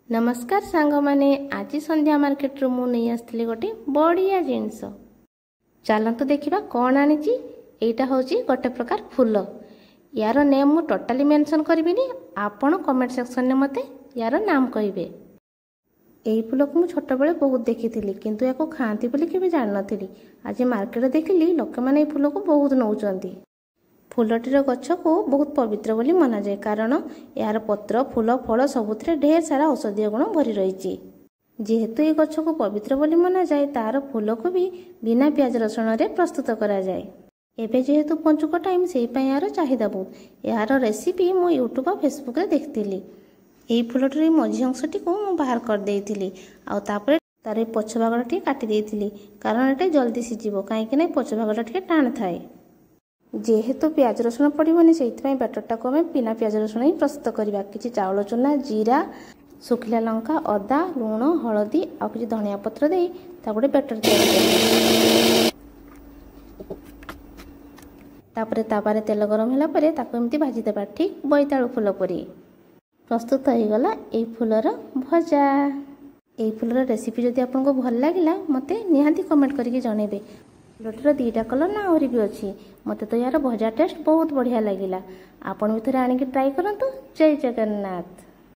नमस्कार सांग माने आज संध्या मार्केट रू मु नहीं आसली गोटे बढ़िया जिनस चलतु देखा कौन आनी एटा हूँ गोटे प्रकार फूल यार नेम मु टोटाली मेंशन करबिनी आपण कमेंट सेक्शन में मते यार नाम कहिबे। एई फूल को मु छोट बेले बहुत देखी किंतु याको खाती बोली केबे जान नथिली। आज मार्केट देखिली लोक माने फूल को बहुत नौचंती। फूलटीर गछ को बहुत पवित्र बोली मना जाए कारण यार पत्र फूल फल सबुथिरे ढेर सारा औषधीय गुण भरी रही। जेहेतु ये गछ को पवित्र बोली मना जाए तार फूल को भी बिना प्याज रसुण रे प्रस्तुत करा जाए। एबे जेहेतु पंचुक टाइम से यार चाहिदा बहुत। यार रेसिपी मु यूट्यूब और फेसबुक रे देखतिली। एई फूलटीर मझी अंशटी को मु बाहर कर देइतिली आ तापर तार पछ भागटी काटी देइतिली कारण एटा जल्दी सिजिबो काहेकि ना पछ भागटा टिके टाण थाए। जेहेतु प्याज रसुण पड़ोनी से बैटरटा को आम बिना प्याज रसुण ही प्रस्तुत करवा। किसी चाउल चूना जीरा सुखिला लंका अदा लुण हलदी आ कि धनिया पत्र दे गोटे बैटर तापर तापारे तेल गरम होला परे ताको एमती भाजी देबा ठीक बोईतालु फूल परी प्रस्तुत हो गला ए फूलर भजा। ए फूलर रेसिपी जदि आपको भल लगिला मते निहांती कमेंट करके जणेबे। फूलटीर दीटा कलर ना आहरी भी अच्छी मत तो यार भजा टेस्ट बहुत बढ़िया लगिला। आपण भी थे आनिक ट्राई करंतु। जय जगन्नाथ।